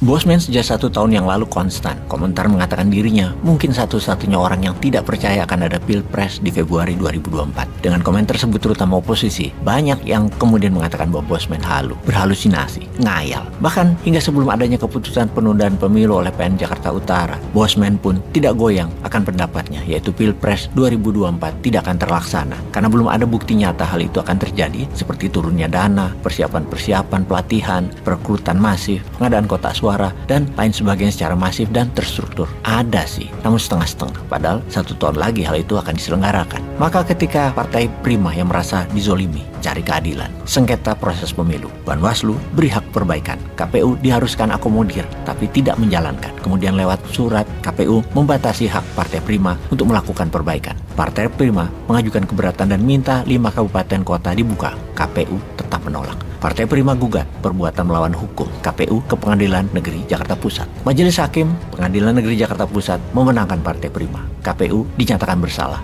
Bosman sejak 1 tahun yang lalu konstan. Komentar mengatakan dirinya mungkin satu-satunya orang yang tidak percaya akan ada Pilpres di Februari 2024. Dengan komen tersebut terutama oposisi, banyak yang kemudian mengatakan bahwa Bosman berhalusinasi, ngayal. Bahkan hingga sebelum adanya keputusan penundaan pemilu oleh PN Jakarta Utara, Bosman pun tidak goyang akan pendapatnya, yaitu Pilpres 2024 tidak akan terlaksana. Karena belum ada bukti nyata hal itu akan terjadi, seperti turunnya dana, persiapan pelatihan, perekrutan masif, pengadaan kotak suara, dan lain sebagainya secara masif dan terstruktur. Ada sih, namun setengah-setengah. Padahal 1 tahun lagi hal itu akan diselenggarakan. Maka ketika Partai Prima yang merasa dizolimi, cari keadilan, sengketa proses pemilu, Bawaslu beri hak perbaikan, KPU diharuskan akomodir, tapi tidak menjalankan. Kemudian lewat surat, KPU membatasi hak Partai Prima untuk melakukan perbaikan. Partai Prima mengajukan keberatan dan minta 5 kabupaten kota dibuka. KPU tetap menolak. Partai Prima gugat perbuatan melawan hukum KPU ke Pengadilan Negeri Jakarta Pusat. Majelis Hakim Pengadilan Negeri Jakarta Pusat memenangkan Partai Prima. KPU dinyatakan bersalah.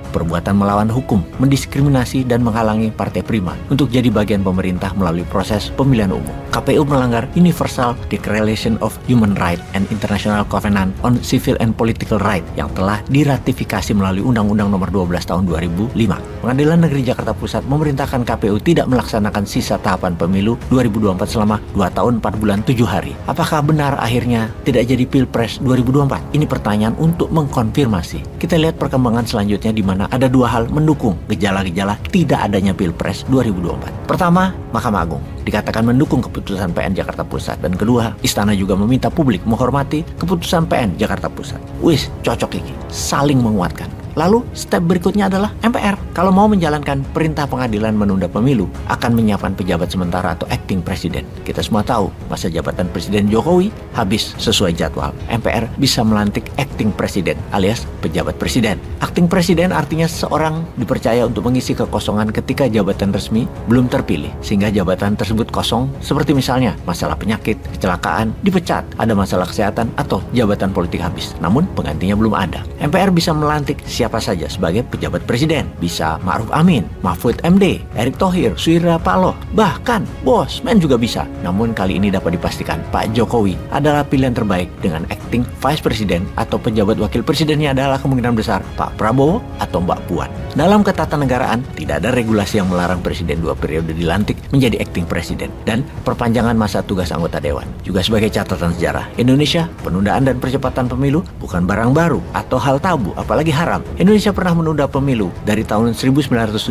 Perbuatan melawan hukum, mendiskriminasi dan menghalangi Partai Prima untuk jadi bagian pemerintah melalui proses pemilihan umum. KPU melanggar Universal Declaration of Human Rights and International Covenant on Civil and Political Rights yang telah diratifikasi melalui Undang-Undang Nomor 12 Tahun 2005. Pengadilan Negeri Jakarta Pusat memerintahkan KPU tidak melaksanakan sisa tahapan pemilu 2024 selama 2 tahun 4 bulan 7 hari. Apakah benar akhirnya tidak jadi Pilpres 2024? Ini pertanyaan untuk mengkonfirmasi. Kita lihat perkembangan selanjutnya di mana ada 2 hal mendukung gejala-gejala tidak adanya Pilpres 2024. Pertama, Mahkamah Agung dikatakan mendukung keputusan PN Jakarta Pusat, dan kedua, Istana juga meminta publik menghormati keputusan PN Jakarta Pusat. Wis, cocok ini, saling menguatkan. Lalu step berikutnya adalah MPR. Kalau mau menjalankan perintah pengadilan menunda pemilu, akan menyiapkan pejabat sementara atau acting presiden. Kita semua tahu masa jabatan Presiden Jokowi habis sesuai jadwal. MPR bisa melantik acting presiden alias pejabat presiden. Acting presiden artinya seseorang dipercaya untuk mengisi kekosongan ketika jabatan resmi belum terpilih, sehingga jabatan tersebut kosong, seperti misalnya masalah penyakit, kecelakaan, dipecat, ada masalah kesehatan, atau jabatan politik habis. Namun penggantinya belum ada. MPR bisa melantik siapa saja sebagai pejabat presiden. Bisa Ma'ruf Amin, Mahfud MD, Erick Thohir, Surya Paloh, bahkan Bosman juga bisa. Namun kali ini dapat dipastikan Pak Jokowi adalah pilihan terbaik, dengan acting vice president atau pejabat wakil presidennya adalah kemungkinan besar Pak Prabowo atau Mbak Puan. Dalam ketatanegaraan, tidak ada regulasi yang melarang presiden 2 periode dilantik menjadi acting presiden dan perpanjangan masa tugas anggota dewan. Juga sebagai catatan sejarah, Indonesia, penundaan dan percepatan pemilu bukan barang baru atau hal tabu, apalagi haram. Indonesia pernah menunda pemilu dari tahun 1971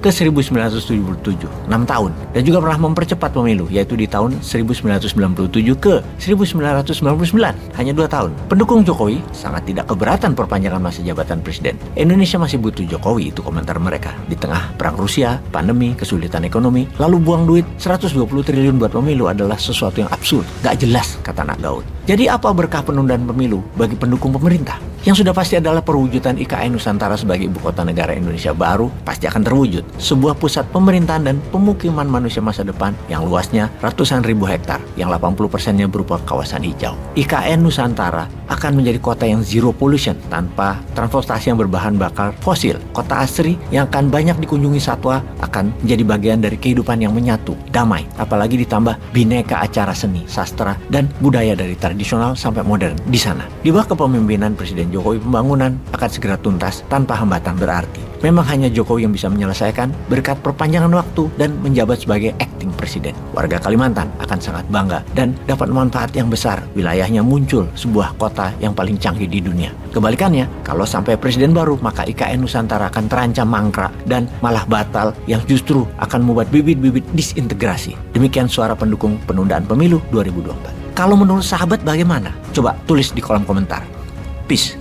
ke 1977, 6 tahun. Dan juga pernah mempercepat pemilu, yaitu di tahun 1997 ke 1999, hanya 2 tahun. Pendukung Jokowi sangat tidak keberatan perpanjangan masa jabatan presiden. Indonesia masih butuh Jokowi, itu komentar mereka. Di tengah perang Rusia, pandemi, kesulitan ekonomi, lalu buang duit 120 triliun buat pemilu adalah sesuatu yang absurd, gak jelas, kata anak Daud. Jadi apa berkah penundaan pemilu bagi pendukung pemerintah? Yang sudah pasti adalah perwujudan IKN Nusantara sebagai ibu kota negara Indonesia baru pasti akan terwujud. Sebuah pusat pemerintahan dan pemukiman manusia masa depan yang luasnya ratusan ribu hektar, yang 80%-nya berupa kawasan hijau. IKN Nusantara akan menjadi kota yang zero pollution tanpa transportasi yang berbahan bakar fosil. Kota asri yang akan banyak dikunjungi satwa akan menjadi bagian dari kehidupan yang menyatu, damai. Apalagi ditambah bineka acara seni, sastra, dan budaya dari tradisional sampai modern di sana. Di bawah kepemimpinan Presiden Jokowi, pembangunan akan segera tuntas tanpa hambatan berarti. Memang hanya Jokowi yang bisa menyelesaikan berkat perpanjangan waktu dan menjabat sebagai acting presiden. Warga Kalimantan akan sangat bangga dan dapat manfaat yang besar. Wilayahnya muncul sebuah kota yang paling canggih di dunia. Kebalikannya, kalau sampai presiden baru, maka IKN Nusantara akan terancam mangkrak dan malah batal, yang justru akan membuat bibit-bibit disintegrasi. Demikian suara pendukung penundaan pemilu 2024. Kalau menurut sahabat bagaimana? Coba tulis di kolom komentar. Peace.